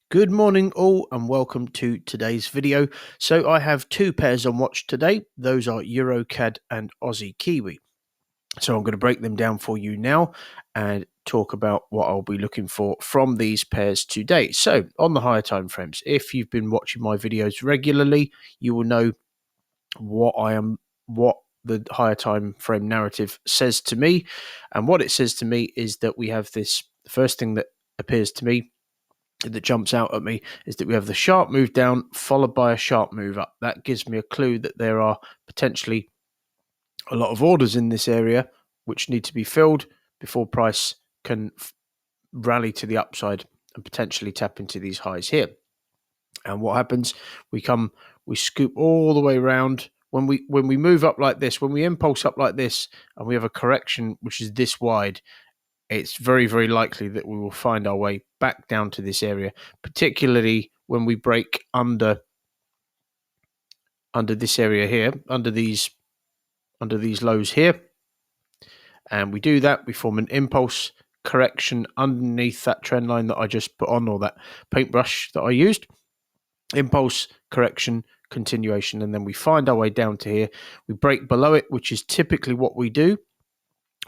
Good morning all and welcome to today's video. So I have two pairs on watch today. Those are Euro CAD and Aussie Kiwi. So I'm going to break them down for you now and talk about what I'll be looking for from these pairs today. So on the higher time frames, if you've been watching my videos regularly, you will know what the higher time frame narrative says to me. And what it says to me is that we have this, the first thing that appears to me that jumps out at me is that we have the sharp move down followed by a sharp move up. That gives me a clue that there are potentially a lot of orders in this area which need to be filled before price can rally to the upside and potentially tap into these highs here. And what happens? We scoop all the way around. When we move up like this, when we impulse up like this, and we have a correction which is this wide, it's very, very likely that we will find our way back down to this area, particularly when we break under this area here, under these lows here. And we do that, we form an impulse correction underneath that trend line that I just put on, or that paintbrush that I used. Impulse correction continuation, and then we find our way down to here. We break below it, which is typically what we do.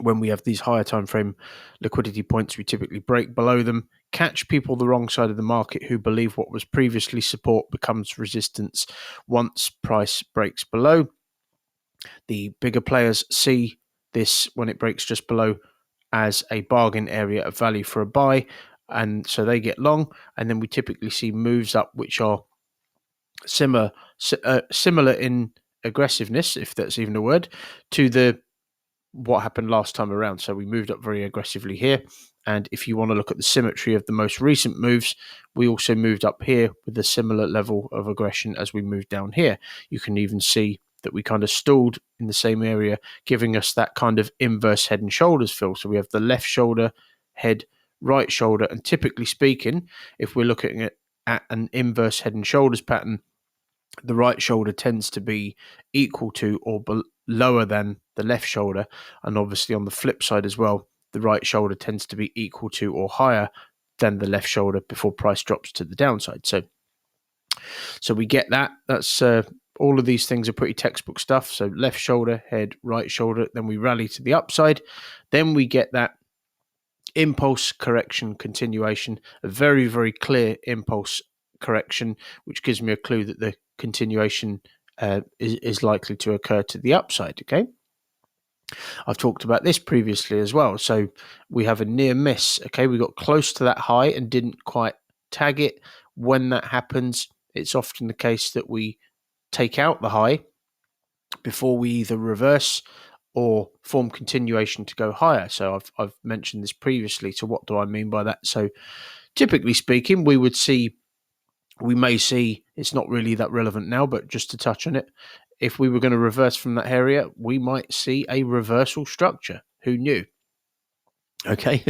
When we have these higher time frame liquidity points, we typically break below them, catch people the wrong side of the market who believe what was previously support becomes resistance once price breaks below. The bigger players see this when it breaks just below as a bargain area of value for a buy, and so they get long. And then we typically see moves up which are similar in aggressiveness, if that's even a word, to what happened last time around. So we moved up very aggressively here, and if you want to look at the symmetry of the most recent moves, we also moved up here with a similar level of aggression as we moved down here. You can even see that we kind of stalled in the same area, giving us that kind of inverse head and shoulders feel. So we have the left shoulder, head, right shoulder, and typically speaking, if we're looking at an inverse head and shoulders pattern, the right shoulder tends to be equal to or lower than the left shoulder. And obviously on the flip side as well, the right shoulder tends to be equal to or higher than the left shoulder before price drops to the downside. So we get that. That's all of these things are pretty textbook stuff. So left shoulder, head, right shoulder, then we rally to the upside. Then we get that impulse correction continuation, a very, very clear impulse correction, which gives me a clue that the continuation is likely to occur to the upside. Okay, I've talked about this previously as well. So we have a near miss. Okay, we got close to that high and didn't quite tag it. When that happens, it's often the case that we take out the high before we either reverse or form continuation to go higher. So I've mentioned this previously. So what do I mean by that? So typically speaking, we may see, it's not really that relevant now, but just to touch on it, if we were going to reverse from that area, we might see a reversal structure. Who knew? Okay,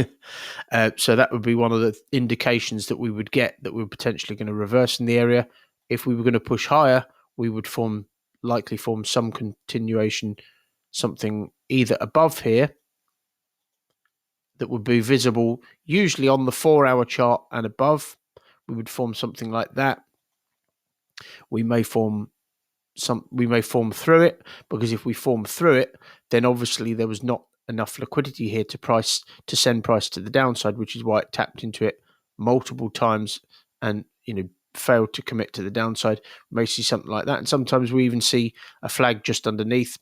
so that would be one of the indications that we would get that we're potentially going to reverse in the area. If we were going to push higher, we would likely form some continuation, something either above here that would be visible, usually on the 4-hour chart and above. We would form something like that. We may form through it, because if we form through it, then obviously there was not enough liquidity here to send price to the downside, which is why it tapped into it multiple times and failed to commit to the downside. We may see something like that, and sometimes we even see a flag just underneath,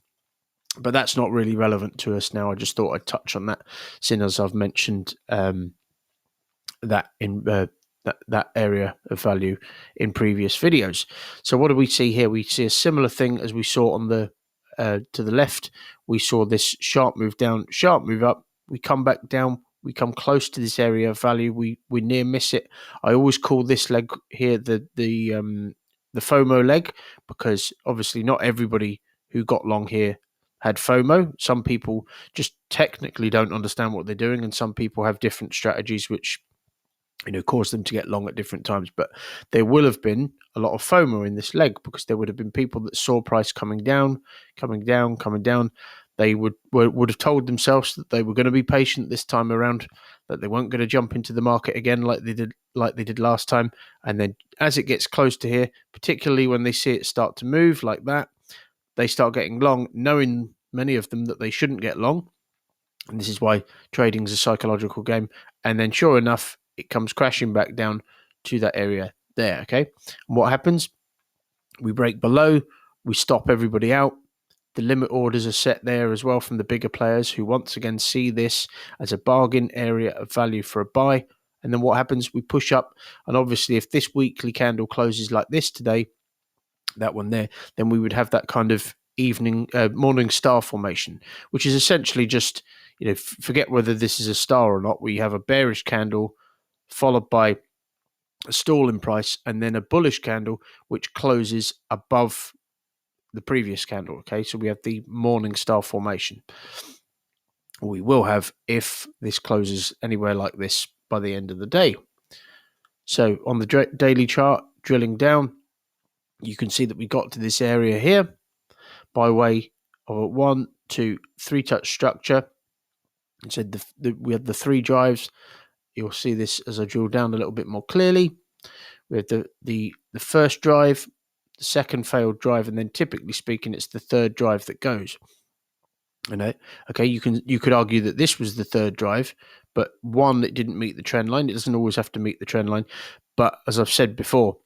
but that's not really relevant to us now. I just thought I'd touch on that, seeing as I've mentioned that in that area of value in previous videos. So what do we see here? We see a similar thing as we saw on the to the left. We saw this sharp move down, sharp move up. We come back down. We come close to this area of value. We near miss it. I always call this leg here the FOMO leg, because obviously not everybody who got long here had FOMO. Some people just technically don't understand what they're doing, and some people have different strategies which cause them to get long at different times. But there will have been a lot of FOMO in this leg, because there would have been people that saw price coming down. they would have told themselves that they were going to be patient this time around, that they weren't going to jump into the market again like they did last time. And then as it gets close to here, particularly when they see it start to move like that, they start getting long, knowing, many of them, that they shouldn't get long. And this is why trading is a psychological game. And then sure enough, it comes crashing back down to that area there, okay? And what happens? We break below, we stop everybody out. The limit orders are set there as well from the bigger players, who once again see this as a bargain area of value for a buy. And then what happens? We push up. And obviously, if this weekly candle closes like this today, that one there, then we would have that kind of morning star formation, which is essentially just, forget whether this is a star or not. We have a bearish candle followed by a stall in price, and then a bullish candle which closes above the previous candle. Okay, so we have the morning star formation. We will have if this closes anywhere like this by the end of the day. So on the daily chart, drilling down, you can see that we got to this area here by way of a 1, 2, 3 touch structure. And so we had the 3 drives. You'll see this as I drill down a little bit more clearly. We have the first drive, the second failed drive, and then typically speaking, it's the third drive that goes. Okay, you could argue that this was the third drive, but one, it didn't meet the trend line. It doesn't always have to meet the trend line. But as I've said before,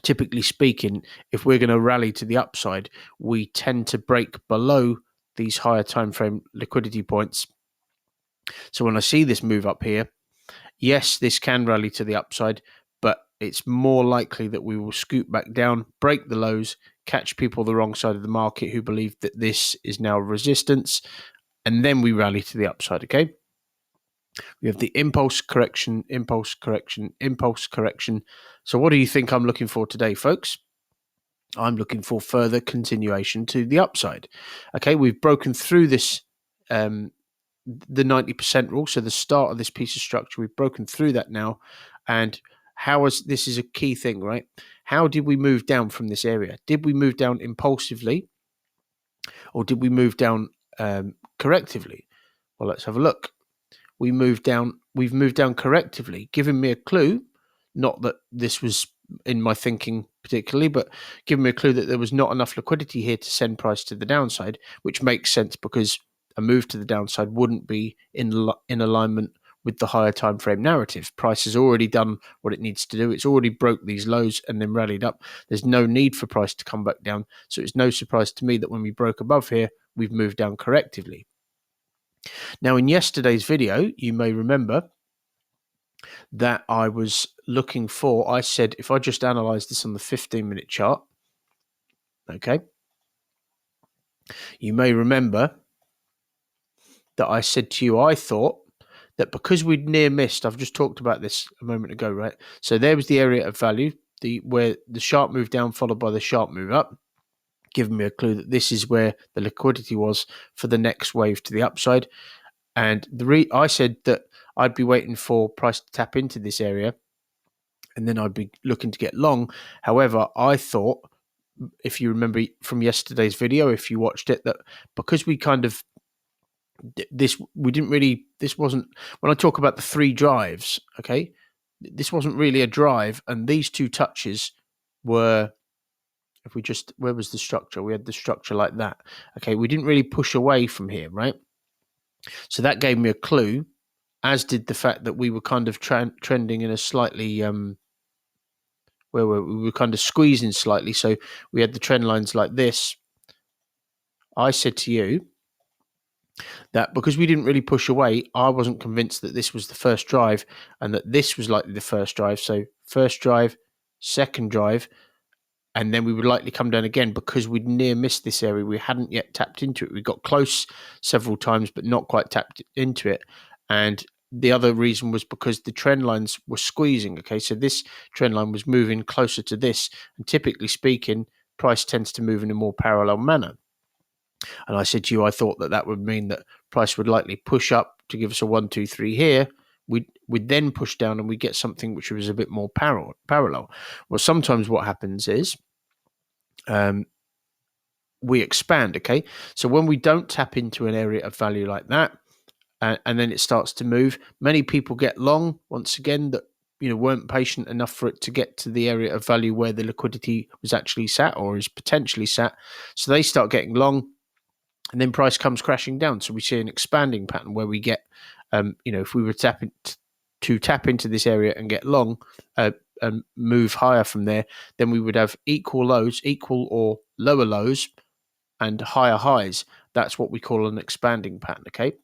typically speaking, if we're going to rally to the upside, we tend to break below these higher time frame liquidity points. So when I see this move up here, yes, this can rally to the upside, but it's more likely that we will scoot back down, break the lows, catch people the wrong side of the market who believe that this is now resistance, and then we rally to the upside, okay? We have the impulse correction, impulse correction, impulse correction. So what do you think I'm looking for today, folks? I'm looking for further continuation to the upside. Okay, we've broken through this, the 90% rule, so the start of this piece of structure, we've broken through that now. And this is a key thing, right? How did we move down from this area? Did we move down impulsively, or did we move down correctively? Well, let's have a look. We've moved down correctively, giving me a clue, not that this was in my thinking particularly, but giving me a clue that there was not enough liquidity here to send price to the downside, which makes sense because a move to the downside wouldn't be in alignment with the higher time frame narrative. Price has already done what it needs to do. It's already broke these lows and then rallied up. There's no need for price to come back down. So it's no surprise to me that when we broke above here, we've moved down correctively. Now, in yesterday's video, you may remember that I was looking for, I said, if I just analyze this on the 15-minute chart, okay, you may remember that I said to you, I thought that because we'd near missed, I've just talked about this a moment ago, right? So there was the area of value, where the sharp move down followed by the sharp move up, giving me a clue that this is where the liquidity was for the next wave to the upside. And I said that I'd be waiting for price to tap into this area, and then I'd be looking to get long. However, I thought, if you remember from yesterday's video, if you watched it, that because we kind of this wasn't, when I talk about the 3 drives, okay, this wasn't really a drive, and these 2 touches were, where was the structure? We had the structure like that. Okay, we didn't really push away from here, right? So that gave me a clue, as did the fact that we were kind of trending in a slightly, where we were kind of squeezing slightly. So we had the trend lines like this. I said to you that because we didn't really push away, I wasn't convinced that this was the first drive and that this was likely the first drive. So first drive, second drive, and then we would likely come down again because we'd near missed this area. We hadn't yet tapped into it. We got close several times, but not quite tapped into it. And the other reason was because the trend lines were squeezing. Okay, so this trend line was moving closer to this. And typically speaking, price tends to move in a more parallel manner. And I said to you, I thought that would mean that price would likely push up to give us a 1, 2, 3 here. We'd then push down and we get something which was a bit more parallel. Well, sometimes what happens is, we expand. Okay, so when we don't tap into an area of value like that, and then it starts to move, many people get long once again that weren't patient enough for it to get to the area of value where the liquidity was actually sat or is potentially sat. So they start getting long, and then price comes crashing down. So we see an expanding pattern where we get, if we were to tap into this area and get long, and move higher from there, then we would have equal lows, equal or lower lows, and higher highs. That's what we call an expanding pattern. Okay,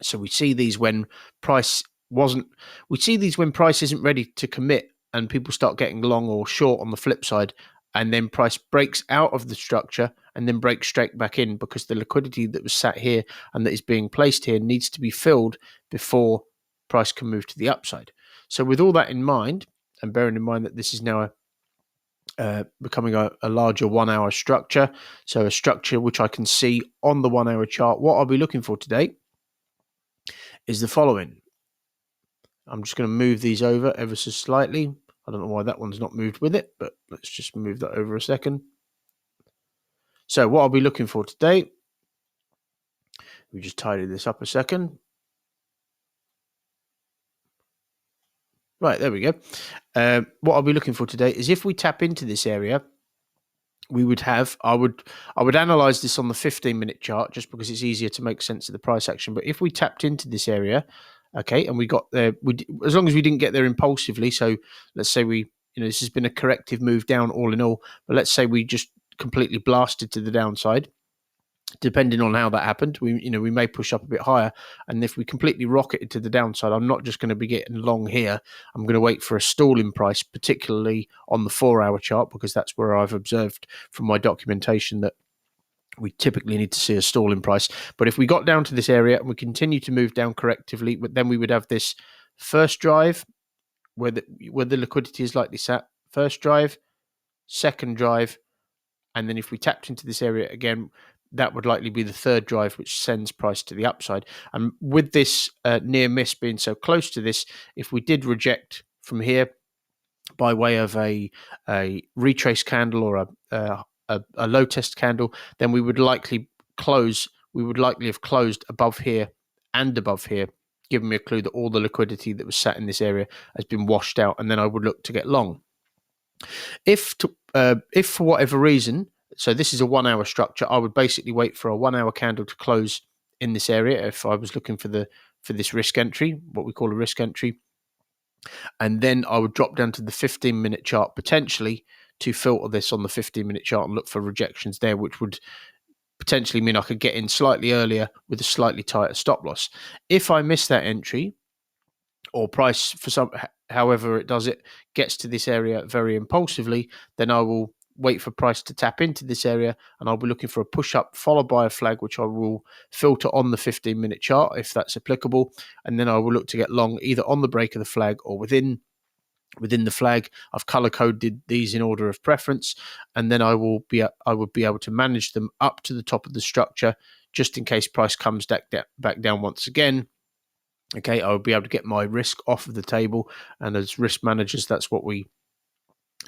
so we see these when price isn't ready to commit, and people start getting long or short on the flip side, and then price breaks out of the structure and then breaks straight back in because the liquidity that was sat here and that is being placed here needs to be filled before price can move to the upside. So with all that in mind, and bearing in mind that this is now becoming a larger 1 hour structure, so a structure which I can see on the 1 hour chart, what I'll be looking for today is the following. I'm just going to move these over ever so slightly. I don't know why that one's not moved with it, but let's just move that over a second. So what I'll be looking for today, we just tidy this up a second. Right, there we go. What I'll be looking for today is if we tap into this area, we would have, I would analyze this on the 15-minute chart just because it's easier to make sense of the price action. But if we tapped into this area, okay, and we got there, as long as we didn't get there impulsively, so let's say this has been a corrective move down all in all, but let's say we just completely blasted to the downside. Depending on how that happened, we may push up a bit higher, and if we completely rocketed to the downside, I'm not just going to be getting long here. I'm going to wait for a stall in price, particularly on the 4 hour chart, because that's where I've observed from my documentation that we typically need to see a stall in price. But if we got down to this area and we continue to move down correctively, then we would have this first drive where the liquidity is likely sat, first drive, second drive, and then if we tapped into this area again, that would likely be the third drive, which sends price to the upside. And with this near miss being so close to this, if we did reject from here by way of a retrace candle or a low test candle, then we would likely have closed above here and above here, giving me a clue that all the liquidity that was sat in this area has been washed out, and then I would look to get long. If for whatever reason, so this is a 1 hour structure, I would basically wait for a 1 hour candle to close in this area if I was looking for this risk entry, what we call a risk entry, and then I would drop down to the 15-minute chart potentially to filter this on the 15-minute chart and look for rejections there, which would potentially mean I could get in slightly earlier with a slightly tighter stop loss. If I miss that entry, or price however it does it, gets to this area very impulsively, then I will wait for price to tap into this area, and I'll be looking for a push up followed by a flag, which I will filter on the 15-minute chart if that's applicable, and then I will look to get long either on the break of the flag or within the flag. I've color coded these in order of preference, and then I would be able to manage them up to the top of the structure just in case price comes back down once again. Okay, I would be able to get my risk off of the table, and as risk managers, that's what we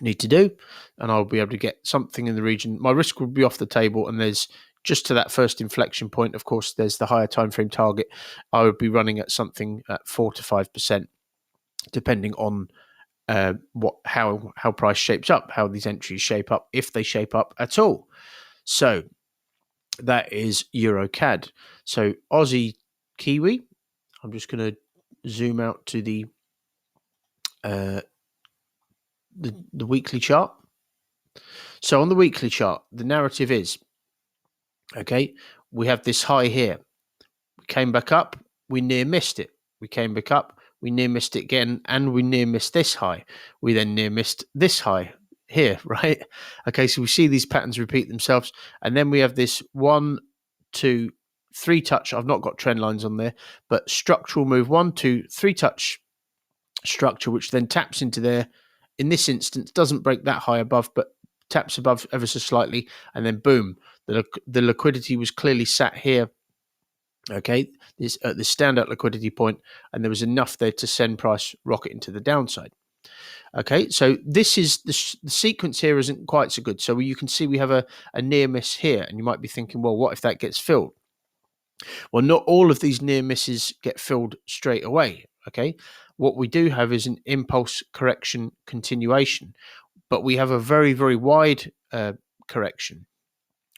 need to do, and I'll be able to get something in the region. My risk will be off the table, and there's just to that first inflection point, of course, there's the higher time frame target. I would be running at something at 4 to 5%, depending on how price shapes up, how these entries shape up, if they shape up at all. So that is Euro CAD. So Aussie Kiwi, I'm just going to zoom out to the weekly chart. So on the weekly chart, the narrative is, okay, we have this high here. We came back up, we near missed it. We came back up, we near missed it again, and we near missed this high. We then near missed this high here, right? Okay, so we see these patterns repeat themselves, and then we have this 1, 2, 3 touch. I've not got trend lines on there, but structural move 1, 2, 3 touch structure, which then taps into there. In this instance, doesn't break that high above, but taps above ever so slightly, and then boom, the liquidity was clearly sat here. Okay, this at the standout liquidity point, and there was enough there to send price rocket into the downside. Okay, so this is the sequence here isn't quite so good. So you can see we have a near miss here, and you might be thinking, well, what if that gets filled? Well, not all of these near misses get filled straight away. Okay, what we do have is an impulse correction continuation, but we have a very, very wide correction,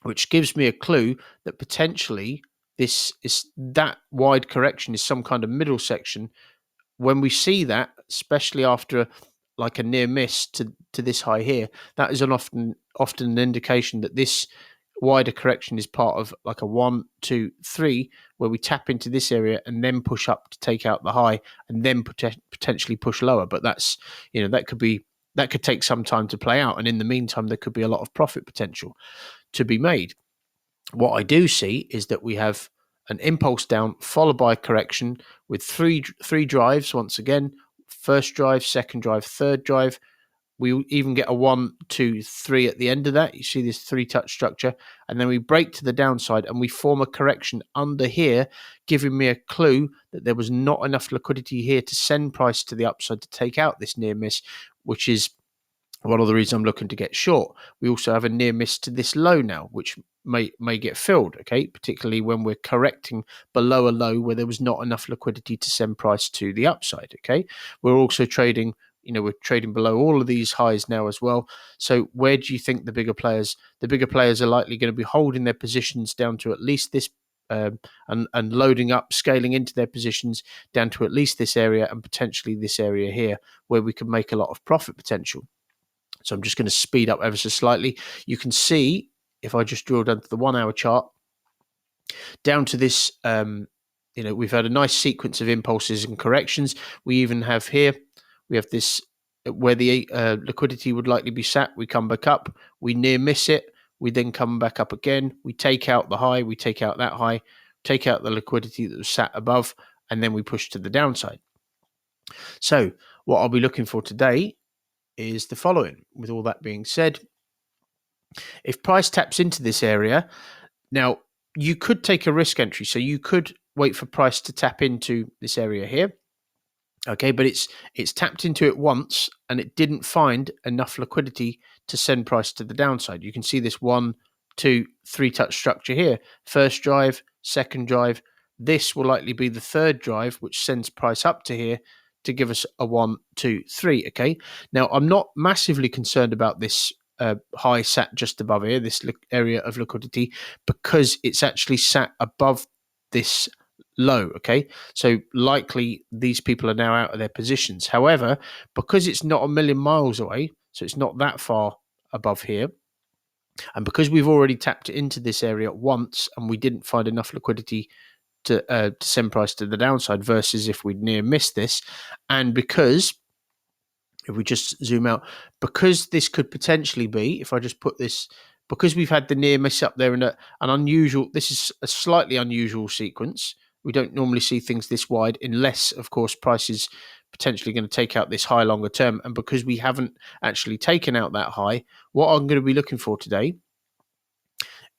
which gives me a clue that potentially this is that wide correction is some kind of middle section. When we see that, especially after like a near miss to this high here, that is often an indication that this wider correction is part of like a 1, 2, 3, where we tap into this area and then push up to take out the high, and then potentially push lower. But that's, that could take some time to play out, and in the meantime there could be a lot of profit potential to be made. What I do see is that we have an impulse down followed by a correction with three drives once again. First drive, second drive, third drive. We even get a 1, 2, 3 at the end of that. You see this 3-touch structure, and then we break to the downside and we form a correction under here, giving me a clue that there was not enough liquidity here to send price to the upside to take out this near miss, which is one of the reasons I'm looking to get short. We also have a near miss to this low now, which may get filled, okay, particularly when we're correcting below a low where there was not enough liquidity to send price to the upside, okay. We're also trading, we're trading below all of these highs now as well. So where do you think the bigger players are likely going to be holding their positions down to at least this, and loading up, scaling into their positions down to at least this area and potentially this area here, where we can make a lot of profit potential. So I'm just going to speed up ever so slightly. You can see, if I just drill down to the 1 hour chart, down to this, we've had a nice sequence of impulses and corrections. We even have here, we have this where the liquidity would likely be sat. We come back up, we near miss it. We then come back up again. We take out the high, we take out that high, take out the liquidity that was sat above, and then we push to the downside. So what I'll be looking for today is the following. With all that being said, if price taps into this area, now you could take a risk entry, so you could wait for price to tap into this area here, okay, but it's tapped into it once and it didn't find enough liquidity to send price to the downside. You can see this 1, 2, 3 touch structure here. First drive, second drive. This will likely be the third drive, which sends price up to here to give us a 1, 2, 3. Okay. Now I'm not massively concerned about this high sat just above here, this area of liquidity, because it's actually sat above this low. Okay. So likely these people are now out of their positions. However, because it's not a million miles away, so it's not that far above here, and because we've already tapped into this area once and we didn't find enough liquidity to send price to the downside, versus if we'd near missed this, and because if we just zoom out, because this could potentially be, if I just put this, because we've had the near miss up there in an unusual, this is a slightly unusual sequence. We don't normally see things this wide unless, of course, price is potentially going to take out this high longer term. And because we haven't actually taken out that high, what I'm going to be looking for today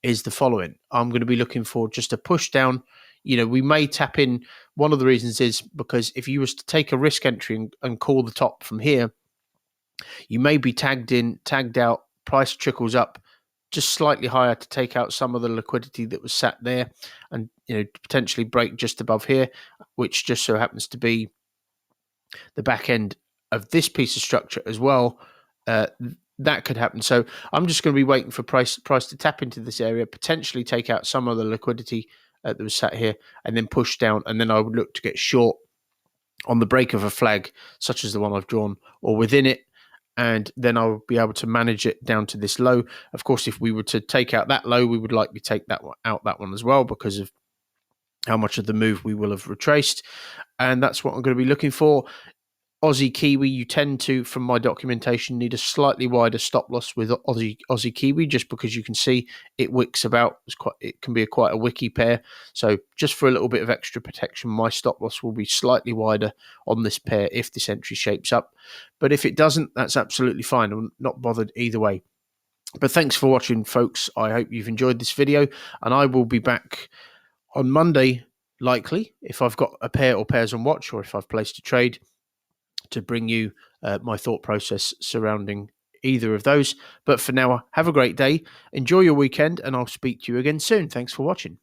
is the following. I'm going to be looking for just a push down. We may tap in. One of the reasons is because if you was to take a risk entry and call the top from here, you may be tagged out, price trickles up just slightly higher to take out some of the liquidity that was sat there, and potentially break just above here, which just so happens to be the back end of this piece of structure as well. That could happen. So I'm just going to be waiting for price to tap into this area, potentially take out some of the liquidity that was sat here, and then push down. And then I would look to get short on the break of a flag, such as the one I've drawn, or within it. And then I'll be able to manage it down to this low. Of course, if we were to take out that low, we would likely take that one as well, because of how much of the move we will have retraced. And that's what I'm going to be looking for. Aussie Kiwi, you tend to, from my documentation, need a slightly wider stop loss with Aussie Kiwi, just because you can see it wicks about. It can be quite a wicky pair. So just for a little bit of extra protection, my stop loss will be slightly wider on this pair if this entry shapes up. But if it doesn't, that's absolutely fine. I'm not bothered either way. But thanks for watching, folks. I hope you've enjoyed this video, and I will be back on Monday, likely, if I've got a pair or pairs on watch, or if I've placed a trade, to bring you my thought process surrounding either of those. But for now, have a great day, enjoy your weekend, and I'll speak to you again soon. Thanks for watching.